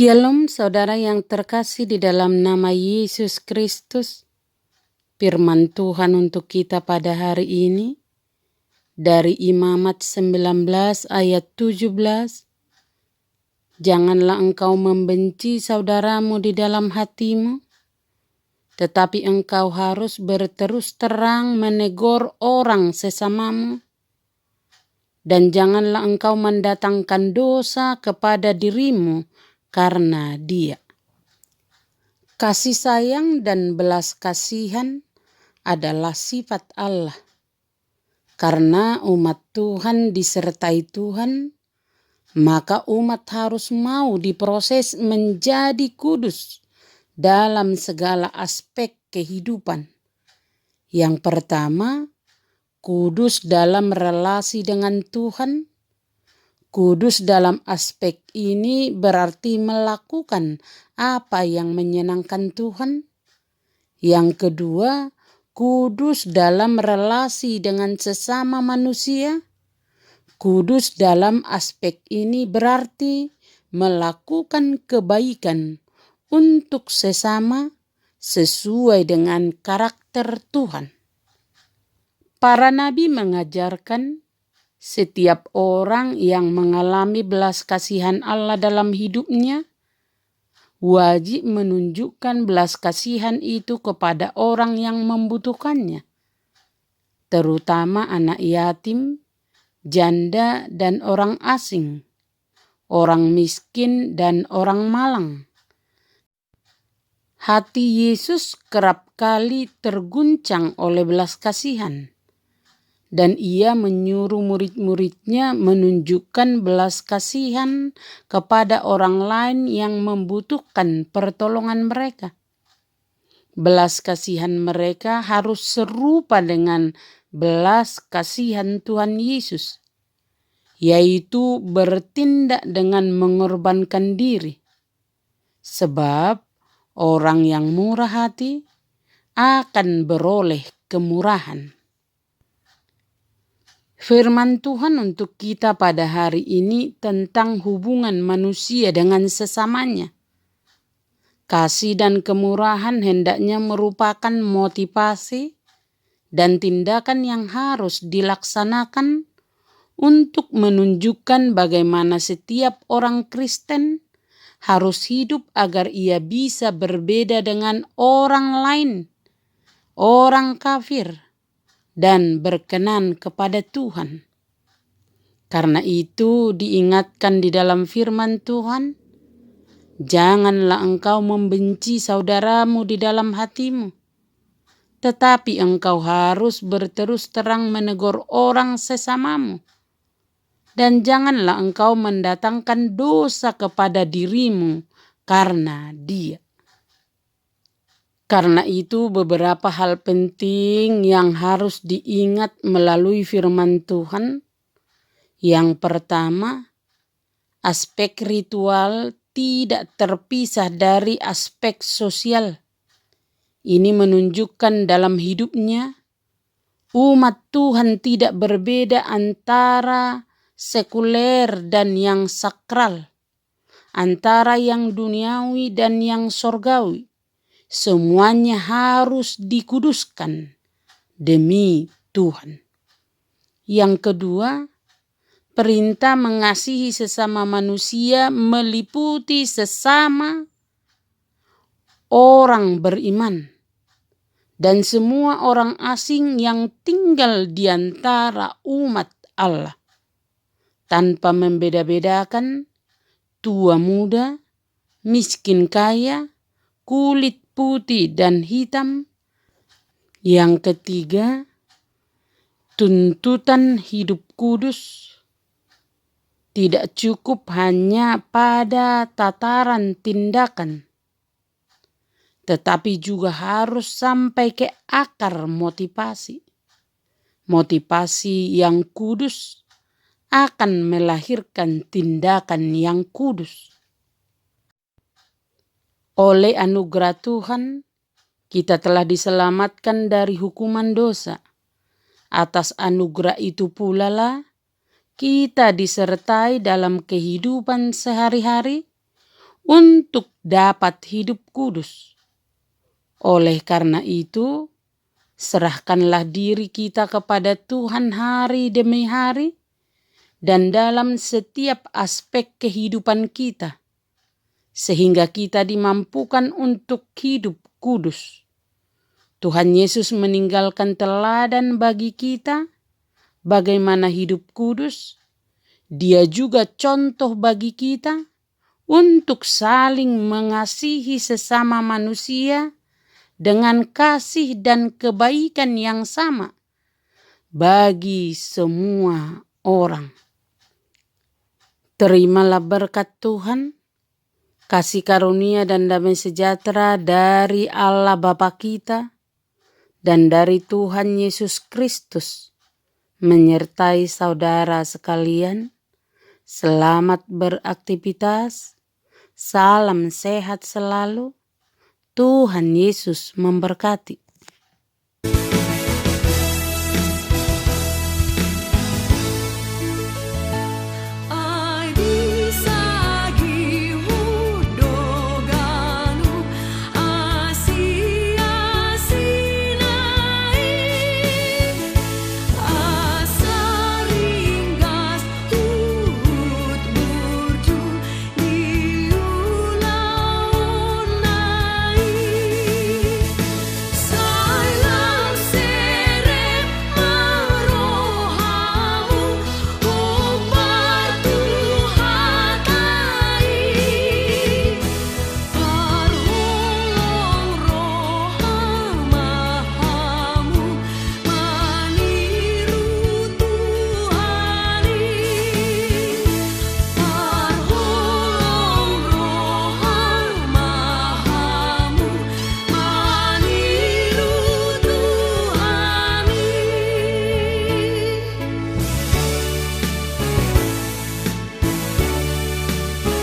Shalom saudara yang terkasih di dalam nama Yesus Kristus. Firman Tuhan untuk kita pada hari ini dari Imamat 19 ayat 17. Janganlah engkau membenci saudaramu di dalam hatimu, tetapi engkau harus berterus terang menegur orang sesamamu. Dan janganlah engkau mendatangkan dosa kepada dirimu karena dia. Kasih sayang dan belas kasihan adalah sifat Allah. Karena umat Tuhan disertai Tuhan, maka umat harus mau diproses menjadi kudus dalam segala aspek kehidupan. Yang pertama, kudus dalam relasi dengan Tuhan. Kudus dalam aspek ini berarti melakukan apa yang menyenangkan Tuhan. Yang kedua, kudus dalam relasi dengan sesama manusia. Kudus dalam aspek ini berarti melakukan kebaikan untuk sesama sesuai dengan karakter Tuhan. Para nabi mengajarkan setiap orang yang mengalami belas kasihan Allah dalam hidupnya wajib menunjukkan belas kasihan itu kepada orang yang membutuhkannya, terutama anak yatim, janda dan orang asing, orang miskin dan orang malang. Hati Yesus kerap kali terguncang oleh belas kasihan. Dan ia menyuruh murid-muridnya menunjukkan belas kasihan kepada orang lain yang membutuhkan pertolongan mereka. Belas kasihan mereka harus serupa dengan belas kasihan Tuhan Yesus, yaitu bertindak dengan mengorbankan diri. Sebab orang yang murah hati akan beroleh kemurahan. Firman Tuhan untuk kita pada hari ini tentang hubungan manusia dengan sesamanya. Kasih dan kemurahan hendaknya merupakan motivasi dan tindakan yang harus dilaksanakan untuk menunjukkan bagaimana setiap orang Kristen harus hidup agar ia bisa berbeda dengan orang lain, orang kafir, dan berkenan kepada Tuhan. Karena itu diingatkan di dalam firman Tuhan, janganlah engkau membenci saudaramu di dalam hatimu, tetapi engkau harus berterus terang menegur orang sesamamu. Dan janganlah engkau mendatangkan dosa kepada dirimu karena dia. Karena itu beberapa hal penting yang harus diingat melalui firman Tuhan. Yang pertama, aspek ritual tidak terpisah dari aspek sosial. Ini menunjukkan dalam hidupnya, umat Tuhan tidak berbeda antara sekuler dan yang sakral, antara yang duniawi dan yang sorgawi. Semuanya harus dikuduskan demi Tuhan. Yang kedua, perintah mengasihi sesama manusia meliputi sesama orang beriman dan semua orang asing yang tinggal di antara umat Allah, tanpa membeda-bedakan tua muda, miskin kaya, kulit putih dan hitam. Yang ketiga, tuntutan hidup kudus tidak cukup hanya pada tataran tindakan, tetapi juga harus sampai ke akar motivasi. Motivasi yang kudus akan melahirkan tindakan yang kudus. Oleh anugerah Tuhan, kita telah diselamatkan dari hukuman dosa. Atas anugerah itu pula lah, kita disertai dalam kehidupan sehari-hari untuk dapat hidup kudus. Oleh karena itu, serahkanlah diri kita kepada Tuhan hari demi hari dan dalam setiap aspek kehidupan kita, sehingga kita dimampukan untuk hidup kudus. Tuhan Yesus meninggalkan teladan bagi kita bagaimana hidup kudus. Dia juga contoh bagi kita untuk saling mengasihi sesama manusia dengan kasih dan kebaikan yang sama bagi semua orang. Terimalah berkat Tuhan, kasih karunia dan damai sejahtera dari Allah Bapa kita dan dari Tuhan Yesus Kristus menyertai saudara sekalian. Selamat beraktivitas, salam sehat selalu, Tuhan Yesus memberkati.